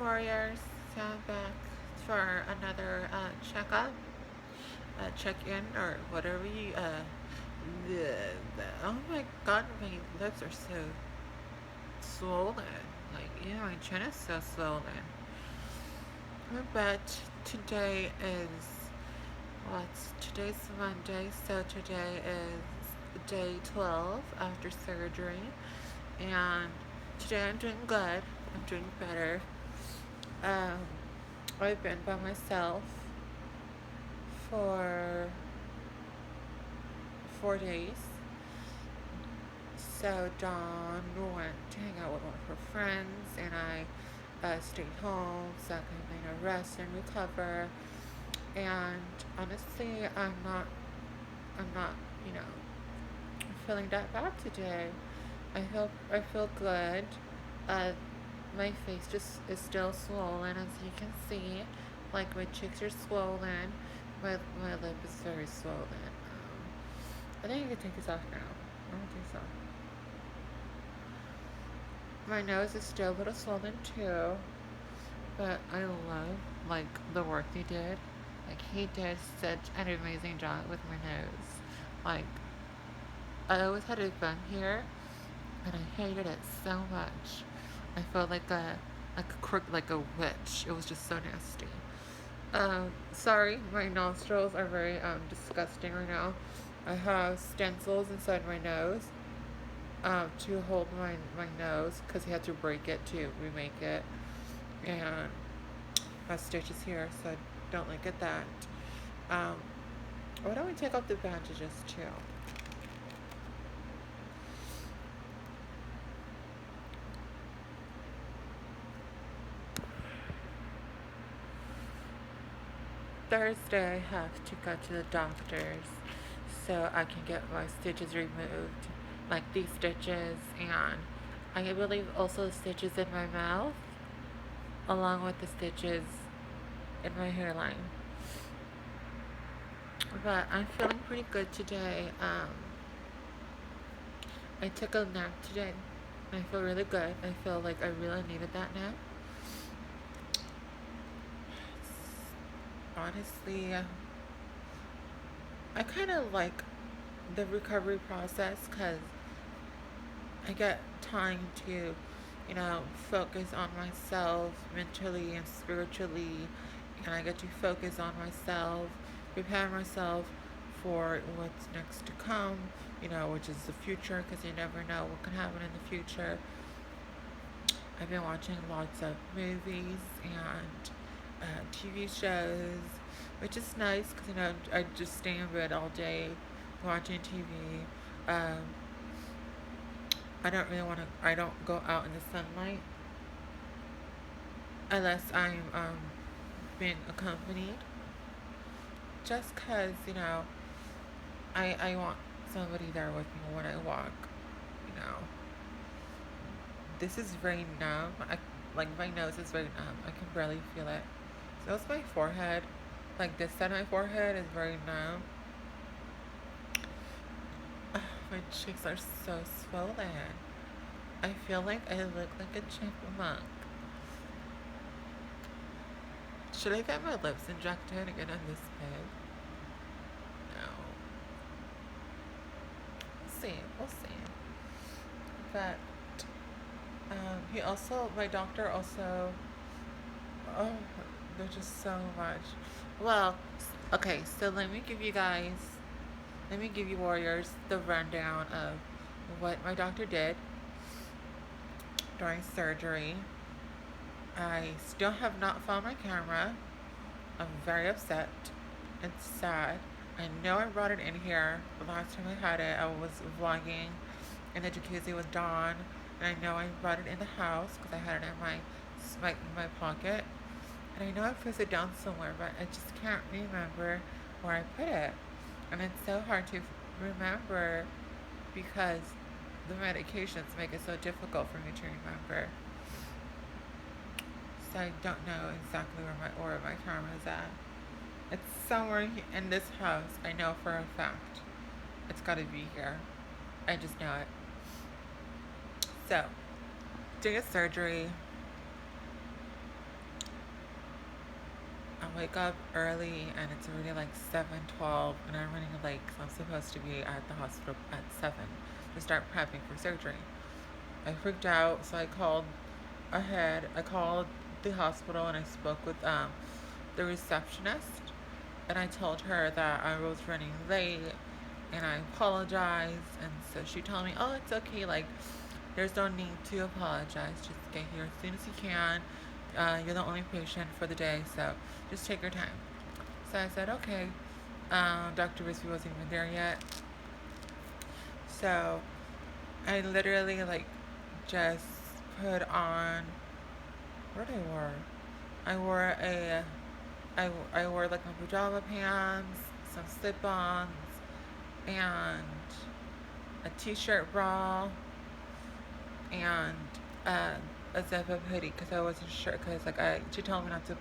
Warriors. So I'm back for another checkup, check-in, or whatever you. Oh my God, my lips are so swollen. Like, my chin is so swollen. But today is today's Monday, so today is day 12 after surgery, and today I'm doing good. I'm doing better. Um, I've been by myself for 4 days. So Dawn went to hang out with one of her friends, and I stayed home so I could rest and recover. And honestly, I'm not, you know, feeling that bad today. I feel good. Uh, my face just is still swollen, as you can see. Like, my cheeks are swollen. My lip is very swollen. I think I can take this off now. I don't think so. My nose is still a little swollen too, but I love the work he did. He did such an amazing job with my nose. Like, I always had it bun here, and I hated it so much. I felt like a crook, like a witch. It was just so nasty. Sorry, my nostrils are very disgusting right now. I have stencils inside my nose to hold my nose, because he had to break it to remake it, and my stitches here, so I don't look at that. Why don't we take off the bandages too? Thursday I have to go to the doctor's so I can get my stitches removed, like these stitches, and I believe also the stitches in my mouth, along with the stitches in my hairline. But I'm feeling pretty good today. I took a nap today. I feel really good. I feel like I really needed that nap. Honestly, I kind of like the recovery process, because I get time to, focus on myself mentally and spiritually, and I get to focus on myself, prepare myself for what's next to come, which is the future, because you never know what can happen in the future. I've been watching lots of movies and TV shows, which is nice because I just stay in bed all day watching TV. Um, I don't really want to. I don't go out in the sunlight unless I'm being accompanied. Just cause I want somebody there with me when I walk. You know, this is very numb. My nose is very numb. I can barely feel it. So it's my forehead. Like, this side of my forehead is very numb. My cheeks are so swollen. I feel like I look like a chipmunk. Should I get my lips injected again on this bed? No. We'll see. But my doctor also, oh, there's just so much. Well, okay, so let me give you warriors the rundown of what my doctor did during surgery. I still have not found my camera. I'm very upset and sad. I know I brought it in here the last time I had it. I was vlogging in the jacuzzi with Dawn, and I know I brought it in the house because I had it in my pocket. And I know I put it down somewhere, but I just can't remember where I put it. And it's so hard to remember because the medications make it so difficult for me to remember. So I don't know exactly where my camera is at. It's somewhere in this house. I know for a fact. It's got to be here. I just know it. So, doing a surgery wake up early and it's already like 7:12 and I'm running late because I'm supposed to be at the hospital at 7 to start prepping for surgery. I freaked out, so I called ahead. I called the hospital and I spoke with the receptionist, and I told her that I was running late and I apologized. And so she told me, "Oh, it's okay. Like, there's no need to apologize. Just get here as soon as you can. You're the only patient for the day, so just take your time." So I said, "Okay." Dr. Risby wasn't even there yet, so I literally like just put on what did I wear? I wore a I wore like my pajama pants, some slip-ons, and a t-shirt bra, and uh, a zip-up hoodie because I wasn't sure because she told me not to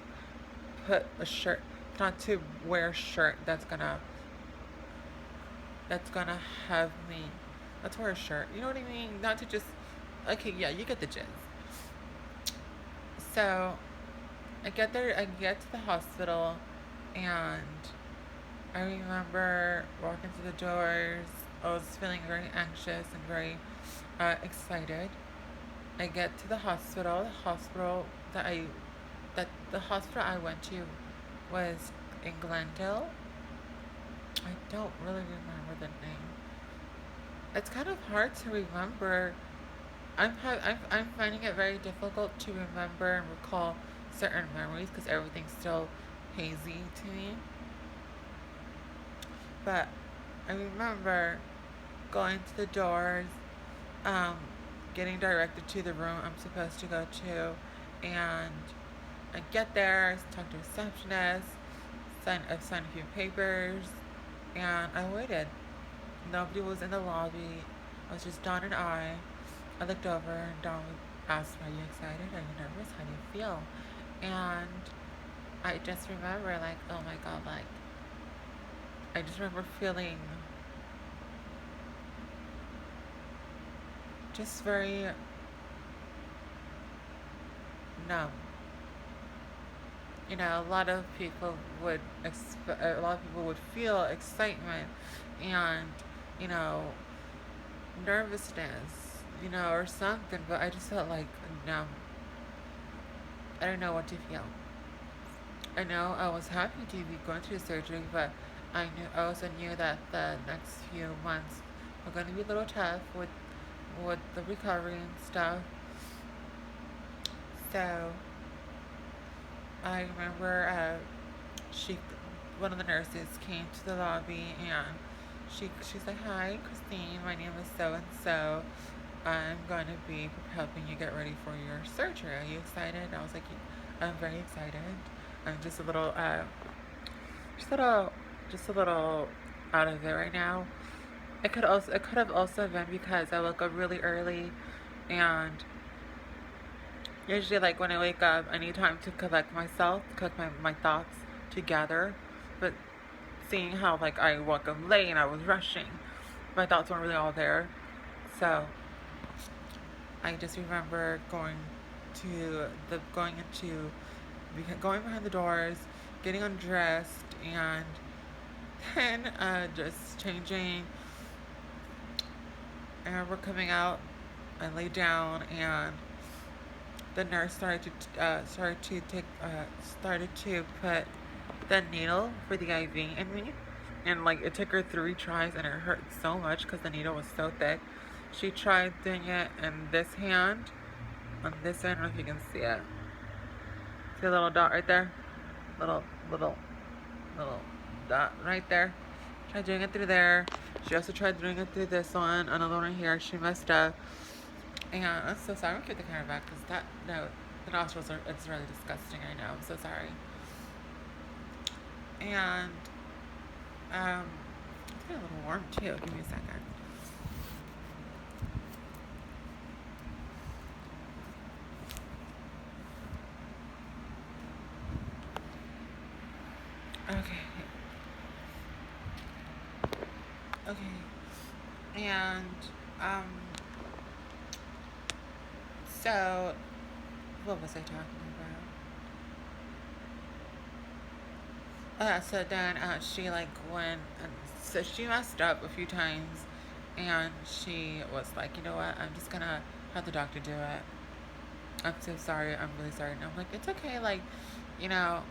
put a shirt, not to wear a shirt that's gonna have me. Let's wear a shirt. You know what I mean? Not to just. Okay, yeah, you get the gist. So I get there. I get to the hospital, and I remember walking through the doors. I was feeling very anxious and very excited. I get to the hospital. The hospital I went to was in Glendale. I don't really remember the name. It's kind of hard to remember. I'm finding it very difficult to remember and recall certain memories because everything's still hazy to me. But I remember going to the doors, um, getting directed to the room I'm supposed to go to, and I get there, talk to the receptionist, sign a few papers, and I waited. Nobody was in the lobby. It was just Dawn and I. I looked over and Dawn asked, "Are you excited? Are you nervous? How do you feel?" And I just remember, like, oh my god, like, I just remember feeling just very numb. A lot of people would feel excitement and, you know, nervousness, or something, but I just felt like numb. I don't know what to feel. I know I was happy to be going through surgery, but I also knew that the next few months were going to be a little tough with the recovery and stuff. So I remember she one of the nurses came to the lobby and she's like, "Hi, Christine. My name is so and so. I'm going to be helping you get ready for your surgery. Are you excited?" I was like, "I'm very excited. I'm just a little just a little just a little out of it right now." It could have also been because I woke up really early, and usually, like, when I wake up, I need time to collect myself, collect my thoughts together. But seeing how, like, I woke up late and I was rushing, my thoughts weren't really all there. So I just remember going behind the doors, getting undressed, and then just changing. I remember coming out. I laid down, and the nurse started to put the needle for the IV in me, and like it took her 3 tries, and it hurt so much because the needle was so thick. She tried doing it in this hand, on this end. I don't know if you can see it. See a little dot right there, little dot right there. Tried doing it through there. She also tried doing it through this one, another one here. She messed up. And I'm so sorry. I'm gonna get the camera back because the nostrils it's really disgusting. I know. I'm so sorry. And it's getting a little warm too. Give me a second. Okay. Okay. And so what was I talking about? So then she like went, and so she messed up a few times, and she was like, you know what, I'm just gonna have the doctor do it. I'm so sorry. I'm really sorry. And I'm like, it's okay. Like, you know,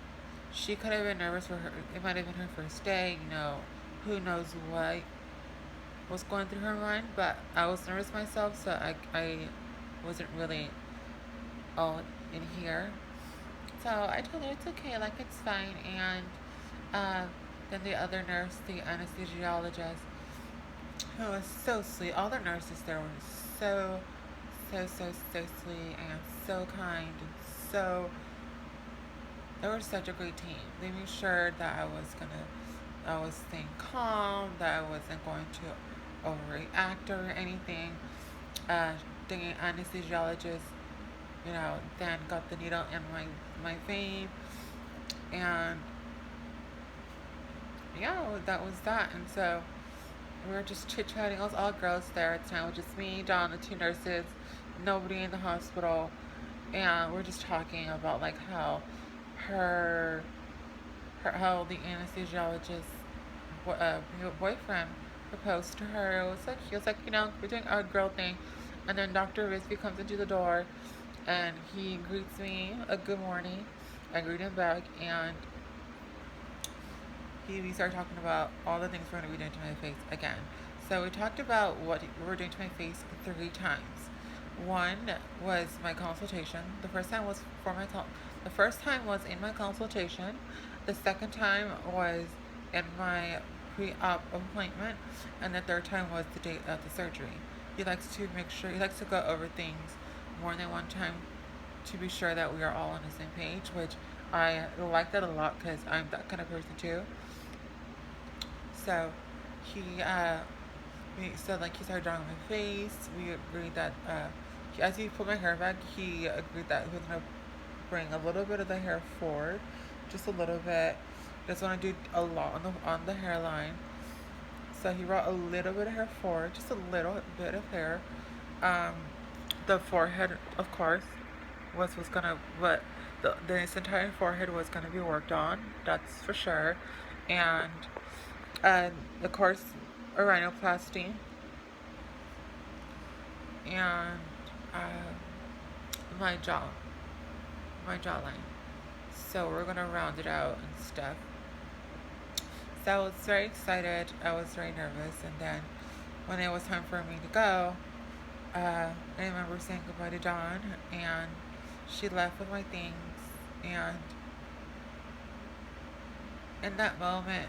she could have been nervous for her. It might have been her first day. You know, who knows what was going through her mind. But I was nervous myself, so I wasn't really all in here. So I told her it's okay. Like, it's fine. And uh, then the other nurse, the anesthesiologist, who was so sweet. All the nurses there were so sweet and so kind and so they were such a great team. They made sure that I was staying calm, that I wasn't going to overreact or anything. Uh, the anesthesiologist, you know, then got the needle in my vein, and yeah, that was that. And so we were just chit chatting. It was all girls there at the time, just me, Dawn, the two nurses, nobody in the hospital, and we're just talking about like how her how the anesthesiologist her boyfriend proposed to her. It was like he was like, you know, we're doing our girl thing, and then Dr. Risby comes into the door, and he greets me a good morning. I greet him back, and we started talking about all the things we're going to be doing to my face again. So we talked about what we were doing to my face 3 times. One was my consultation. The first time was for my the first time was in my consultation. The second time was in my pre-op appointment, and the third time was the date of the surgery. He likes to make sure he likes to go over things more than one time to be sure that we are all on the same page, which I like that a lot because I'm that kind of person too. So he so like he started drawing my face. We agreed that as he put my hair back, he agreed that he was gonna bring a little bit of the hair forward, just a little bit. Doesn't want to do a lot on the hairline. So he brought a little bit of hair forward, just a little bit of hair. Um, the forehead, of course, was gonna what this entire forehead was gonna be worked on. That's for sure, and of course, a rhinoplasty and uh, my jaw, my jawline. So we're gonna round it out and stuff. So I was very excited. I was very nervous, and then when it was time for me to go, I remember saying goodbye to Dawn, and she left with my things, and in that moment,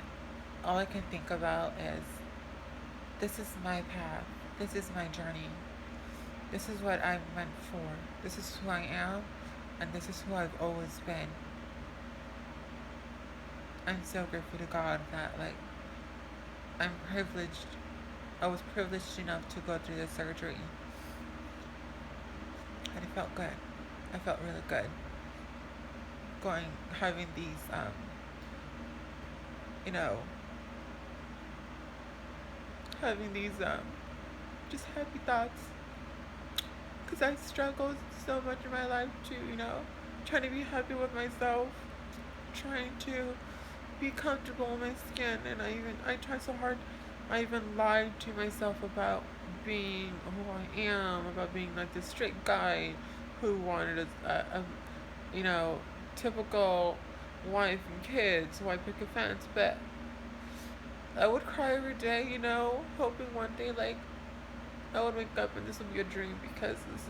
all I can think about is this is my path, this is my journey, this is what I'm meant for, this is who I am, and this is who I've always been. I'm so grateful to God that like I'm privileged. I was privileged enough to go through this surgery, and it felt good. I felt really good. Having these, you know, having these, just happy thoughts. Because I struggled so much in my life to, you know, trying to be happy with myself, trying to be comfortable in my skin, and I tried so hard. I even lied to myself about being who I am, about being like this straight guy who wanted you know, typical wife and kids, white picket fence. But I would cry every day, you know, hoping one day like I would wake up and this would be a dream, because this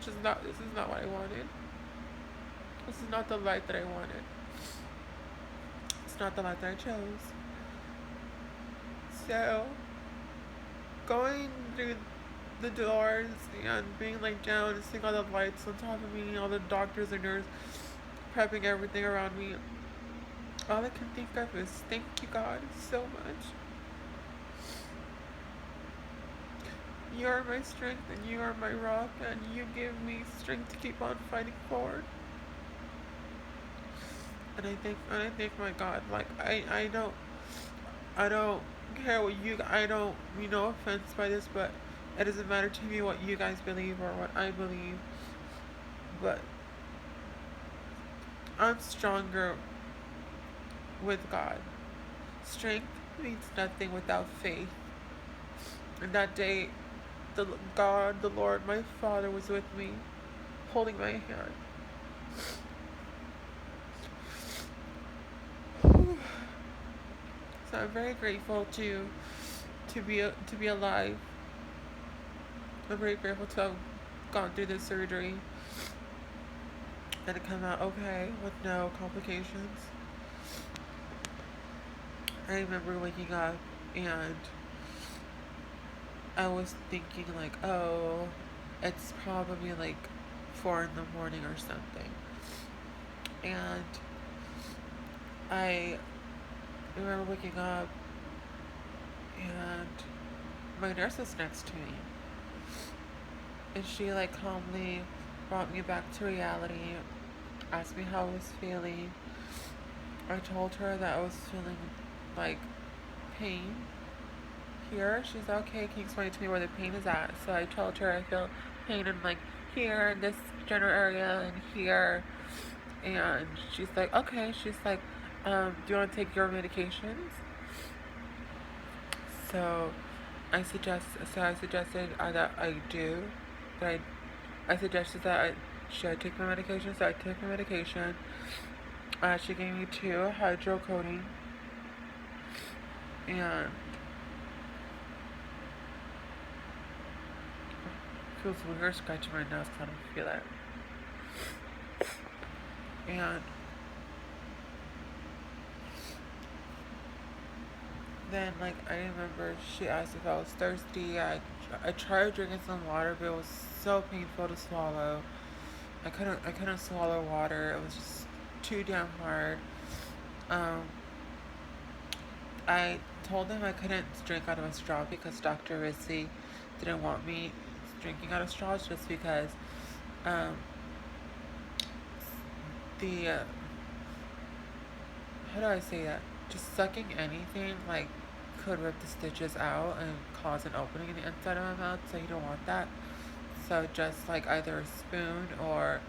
is not what I wanted. This is not the life that I wanted. It's not the life that I chose. So going through the doors and being like down and seeing all the lights on top of me, all the doctors and nurses prepping everything around me, all I can think of is thank you, God, so much. You are my strength and you are my rock, and you give me strength to keep on fighting forward. And I thank my God. Like I don't care what I don't mean no offense by this, but it doesn't matter to me what you guys believe or what I believe. But I'm stronger with God. Strength means nothing without faith. And that day, God, the Lord, my Father, was with me, holding my hand. So I'm very grateful to be alive. I'm very grateful to have gone through this surgery and to come out okay with no complications. I remember waking up and I was thinking like, oh, it's probably like 4 in the morning or something. And I remember waking up and my nurse was next to me. And she like calmly brought me back to reality, asked me how I was feeling. I told her that I was feeling like pain here. She's like, okay, can you explain to me where the pain is at? So I told her I feel pain in like here in this general area and here. And she's like, okay. She's like, do you want to take your medications? So I suggested that I do. That I suggested that should I take my medication? So I took my medication. She gave me 2 hydrocodone, and it feels weird scratching my nose. I don't feel it. And then, like, I remember she asked if I was thirsty. I tried drinking some water, but it was so painful to swallow. I couldn't swallow water. It was just too damn hard. Um, I told them I couldn't drink out of a straw because Dr. Rissy didn't want me drinking out of straws just because um, the how do I say that? Just sucking anything like could rip the stitches out and cause an opening in the inside of my mouth, so you don't want that. So just like either a spoon or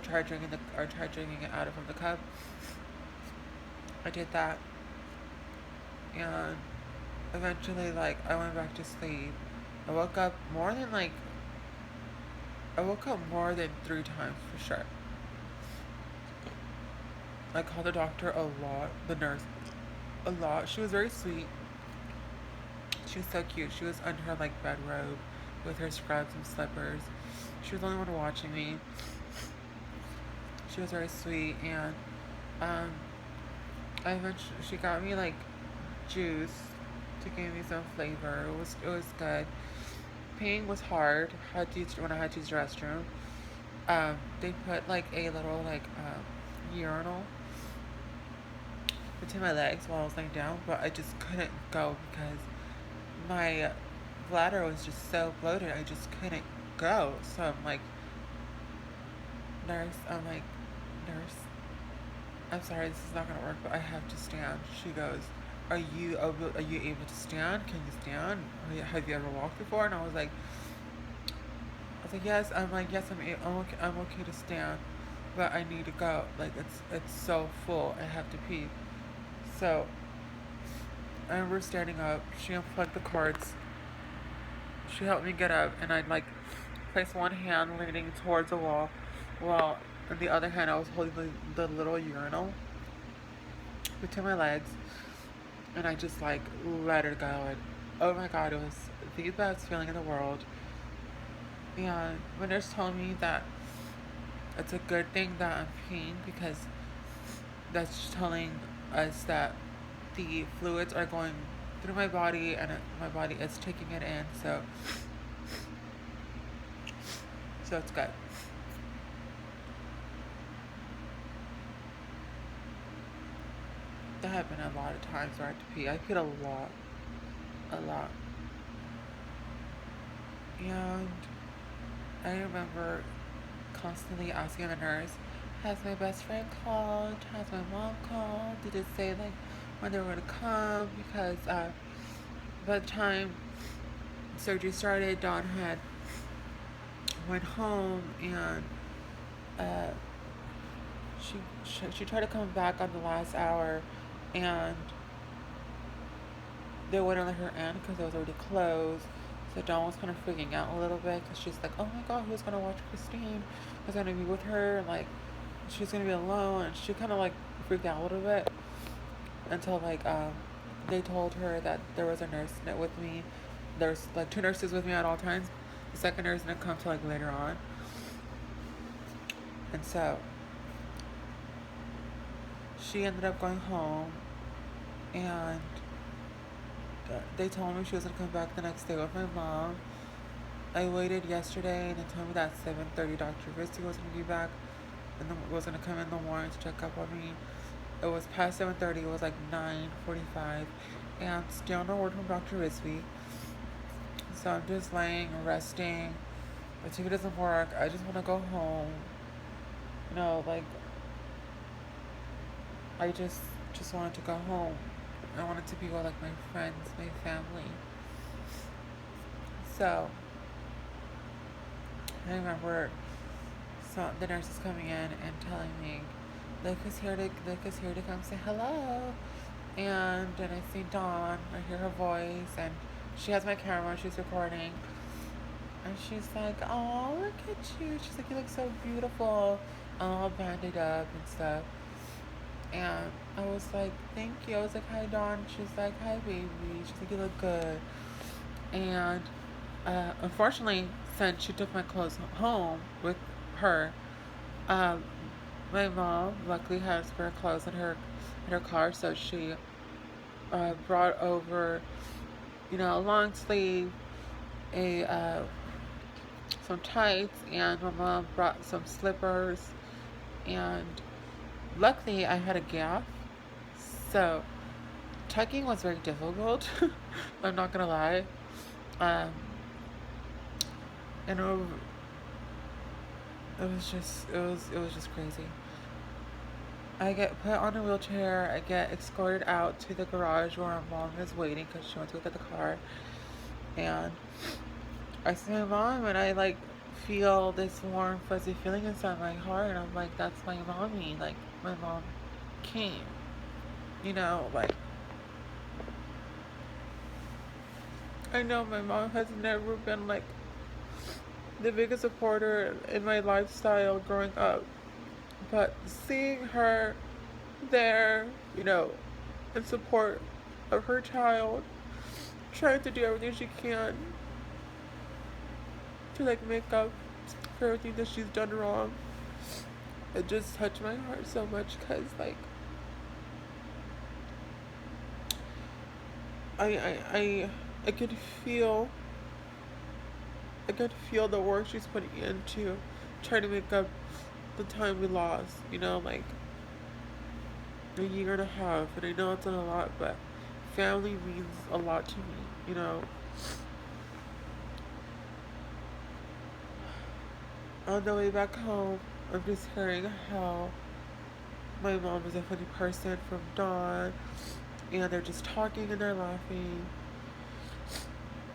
try drinking it out of from the cup. I did that, and eventually like I went back to sleep. I woke up more than like I woke up more than 3 times for sure. I called the doctor a lot, the nurse a lot. She was very sweet. She was so cute. She was under her like bedrobe with her scrubs and slippers. She was the only one watching me. She was very sweet, and um, I eventually she got me like juice to give me some flavor. It was good. Peeing was hard. When I had to use the restroom. They put like a little like urinal between my legs while I was laying down, but I just couldn't go because my bladder was just so bloated. I just couldn't go. So I'm like, nurse, I'm sorry, this is not gonna work, but I have to stand. She goes, are you able to stand? Can you stand? Have you ever walked before? And I was like, yes. I'm like, yes, I'm okay to stand, but I need to go. Like it's so full. I have to pee. So I remember standing up. She unplugged the cords. She helped me get up, and I'd like place one hand leaning towards the wall, while in the other hand I was holding the little urinal between my legs, and I just like let her go. And oh my god, it was the best feeling in the world. And my nurse told me that it's a good thing that I'm peeing because that's telling us that the fluids are going through my body and my body is taking it in. So it's good. There have been a lot of times where I had to pee. I peed a lot. And I remember constantly asking the nurse, has my best friend called? Has my mom called? Did it say like when they were gonna come? Because by the time surgery started, Dawn had went home, and she tried to come back on the last hour, and they wouldn't let her in because it was already closed. So Dawn was kind of freaking out a little bit because she's like, "Oh my God, who's gonna watch Christine? Who's gonna be with her? Like, she's gonna be alone." And she kind of like freaked out a little bit until like they told her that there was a nurse with me. There's like two nurses with me at all times. The second nurse didn't come till like later on, and so she ended up going home, and they told me she was gonna come back the next day with my mom. I waited yesterday, and they told me that 7:30 Dr. Christie was gonna be back, and then was gonna come in the morning to check up on me. It was past 7:30. It was like 9:45, and still no word from Dr. Risby. So I'm just laying, resting. The TV doesn't work. I just want to go home. Like I just wanted to go home. I wanted to be with like my friends, my family. So I remember the nurses coming in and telling me, Luke is here to come say hello. And then I see Dawn, I hear her voice, and she has my camera, she's recording. And she's like, "Oh, look at you." She's like, "You look so beautiful." All banded up and stuff. And I was like, "Thank you." I was like, "Hi, Dawn." She's like, "Hi, baby." She's like, "You look good." And unfortunately, since she took my clothes home with her, my mom luckily had spare clothes in her car, so she brought over, a long sleeve, a some tights, and my mom brought some slippers, and luckily I had a gap, so tucking was very difficult. I'm not gonna lie, and it was just crazy. I get put on a wheelchair. I get escorted out to the garage where my mom is waiting because she went to look at the car. And I see my mom, and I like feel this warm, fuzzy feeling inside my heart. And I'm like, that's my mommy. Like, my mom came. Like, I know my mom has never been like the biggest supporter in my lifestyle growing up. But seeing her there, in support of her child, trying to do everything she can to like make up for everything that she's done wrong, it just touched my heart so much because like I could feel the work she's putting into trying to make up the time we lost, like a year and a half. And I know it's not a lot, but family means a lot to me, On the way back home, I'm just hearing how my mom is a funny person from Dawn, and they're just talking and they're laughing.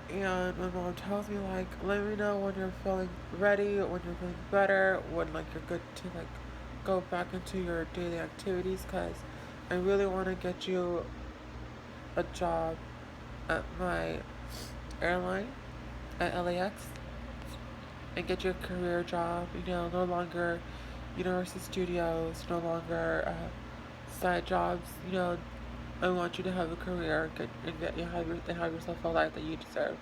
And my mom tells me like, let me know when you're feeling ready, when you're feeling better, when like you're good to like go back into your daily activities, because I really want to get you a job at my airline at LAX and get you a career job, no longer Universal Studios, no longer side jobs, I want you to have a career and have yourself a life that you deserve.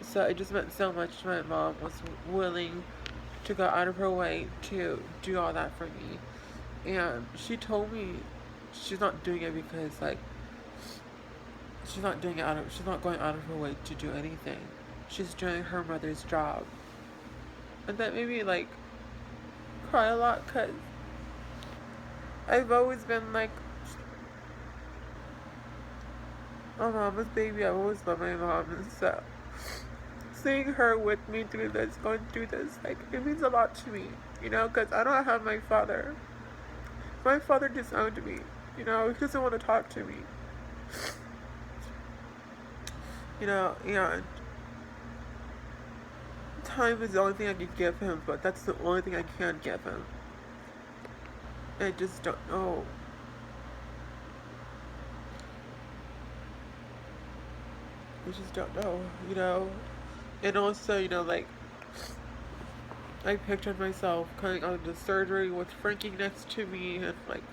So it just meant so much. My mom was willing to go out of her way to do all that for me. And she told me she's not doing it because like she's not going out of her way to do anything. She's doing her mother's job. And that made me like cry a lot because I've always been like my mama's baby. I've always loved my mom, and so seeing her with me through this, going through this, like it means a lot to me, because I don't have my father. My father disowned me, he doesn't want to talk to me, and time is the only thing I can give him, but that's the only thing I can give him. I just don't know. I just don't know, you know? And also, like, I pictured myself coming out of the surgery with Frankie next to me, and, like,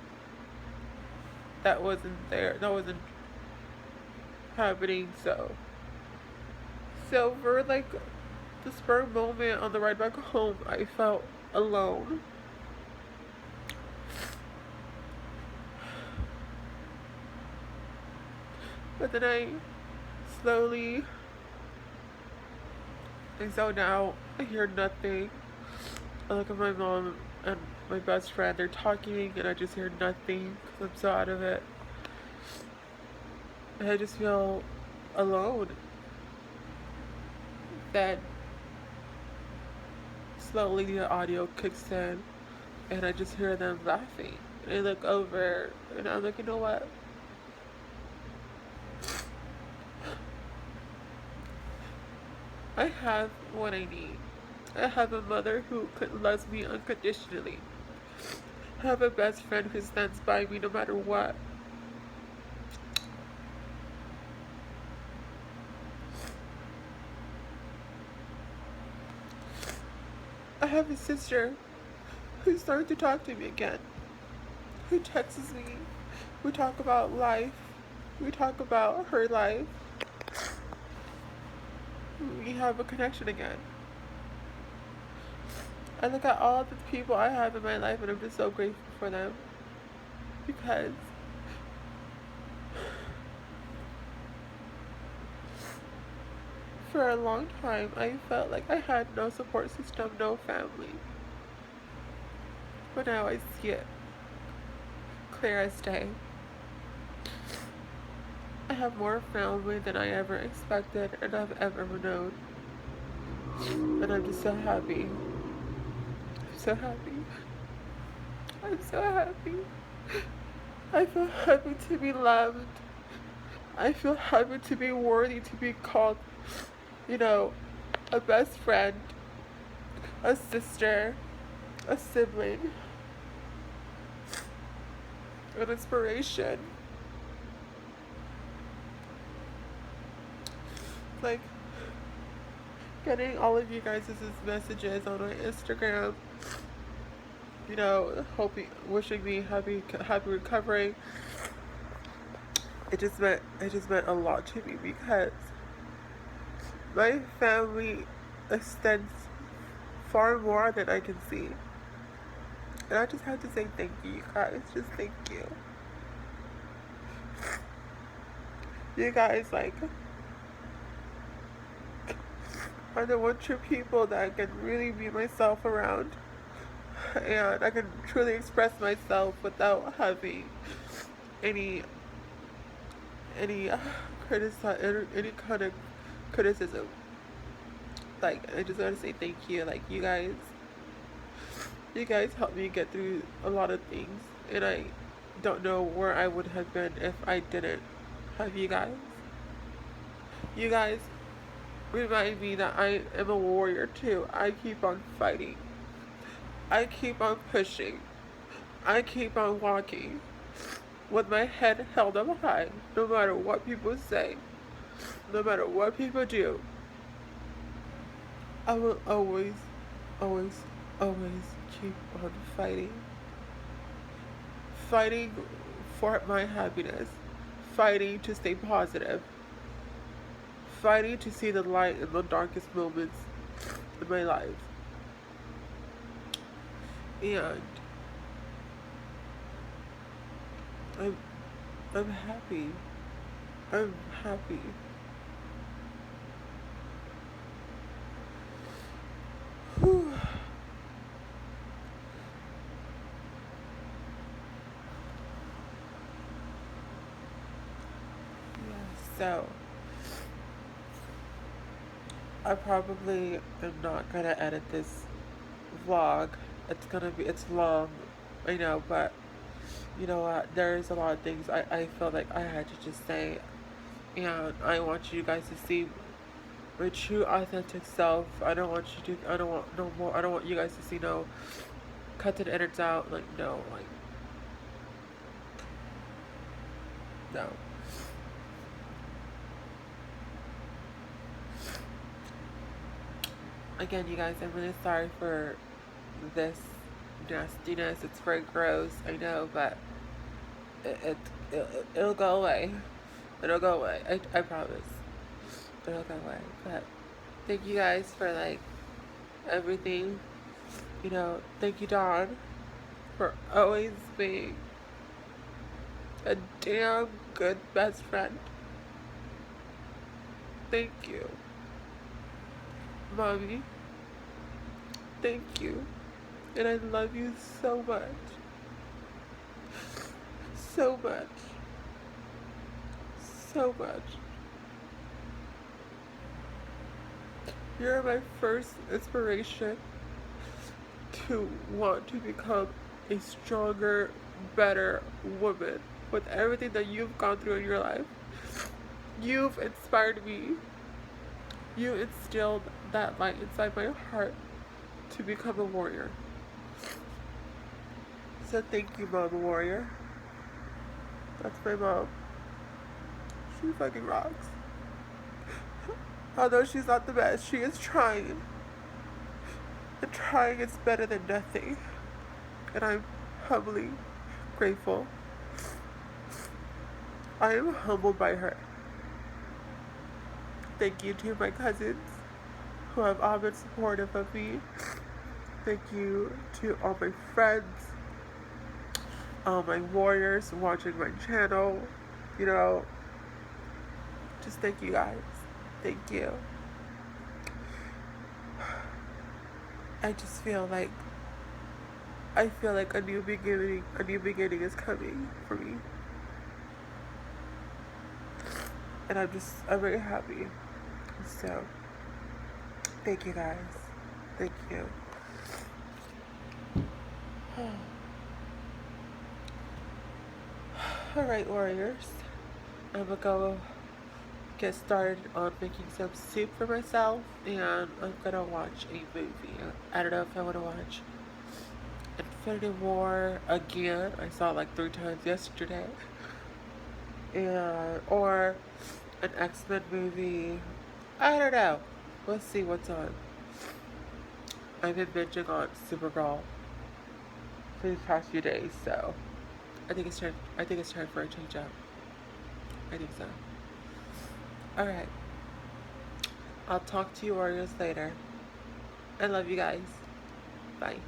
that wasn't there. That wasn't happening, so. So, for, like, the spur moment on the ride back home, I felt alone. But then slowly, I zoned out. I hear nothing. I look at my mom and my best friend. They're talking, and I just hear nothing because I'm so out of it. And I just feel alone. Then, slowly, the audio kicks in, and I just hear them laughing. And I look over, and I'm like, you know what? I have what I need. I have a mother who loves me unconditionally. I have a best friend who stands by me no matter what. I have a sister who's starting to talk to me again, who texts me. We talk about life. We talk about her life. We have a connection again. I look at all the people I have in my life, and I'm just so grateful for them. Because for a long time, I felt like I had no support system, no family. But now I see it clear as day. I have more family than I ever expected and I've ever known. And I'm just so happy. I'm so happy. I'm so happy. I feel happy to be loved. I feel happy to be worthy to be called, a best friend, a sister, a sibling, an inspiration. Like, getting all of you guys' messages on my Instagram, hoping, wishing me happy recovery. It just meant a lot to me because my family extends far more than I can see. And I just have to say thank you, guys. Just thank you. You guys, are the one true people that I can really be myself around. And I can truly express myself without having any any kind of criticism. Like, I just want to say thank you. Like, you guys helped me get through a lot of things, and I don't know where I would have been if I didn't have you guys. You guys remind me that I am a warrior too. I keep on fighting. I keep on pushing. I keep on walking with my head held up high, no matter what people say, no matter what people do. I will always, always, always keep on fighting. Fighting for my happiness. Fighting to stay positive. Fighting to see the light in the darkest moments in my life. And I'm happy. I'm happy. Whew. Yeah, so I probably am not gonna edit this vlog. It's long, I know, but you know what, there's a lot of things I feel like I had to just say, and I want you guys to see my true authentic self. I don't want you to, I don't want no more, I don't want you guys to see no cuts and edits out, like, no, like, So, again, you guys, I'm really sorry for this nastiness. It's very gross, I know, but it'll go away. It'll go away. I promise. It'll go away. But thank you guys for like everything. You know, thank you, Dawn, for always being a damn good best friend. Thank you. Mommy, thank you. And I love you so much. So much. So much. You're my first inspiration to want to become a stronger, better woman with everything that you've gone through in your life. You've inspired me. You instilled that light inside my heart to become a warrior. So thank you, Mama Warrior. That's my mom. She fucking rocks. Although she's not the best, she is trying. And trying is better than nothing. And I'm humbly grateful. I am humbled by her. Thank you to my cousins who have all been supportive of me. Thank you to all my friends, all my warriors watching my channel. You know, just thank you guys. Thank you. I just feel like a new beginning is coming for me. And I'm very happy. So, thank you guys. Thank you. Alright, warriors. I'm gonna go get started on making some soup for myself, and I'm gonna watch a movie. I don't know if I want to watch Infinity War again. I saw it like 3 times yesterday. And or an X-Men movie. I don't know. We'll see what's on. I've been binging on Supergirl for these past few days, so I think it's time for a change up. I think so. Alright. I'll talk to you warriors later. I love you guys. Bye.